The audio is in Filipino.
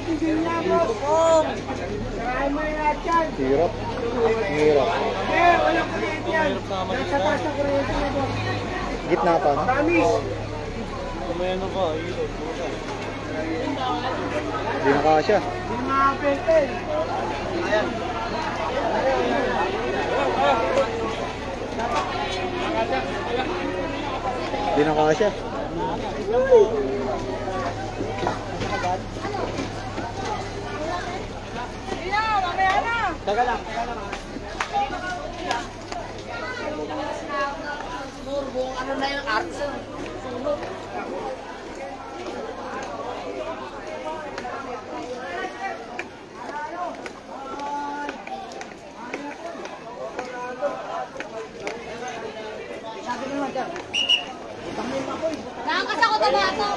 Hirap. Hirap. Gitna pa, no? Kumeno ka, ilog. Hindi na kasya. Hindi na kasya. Taga lang. Buong ano na yung arts. Sunog. Nakakas ako ito ba ito?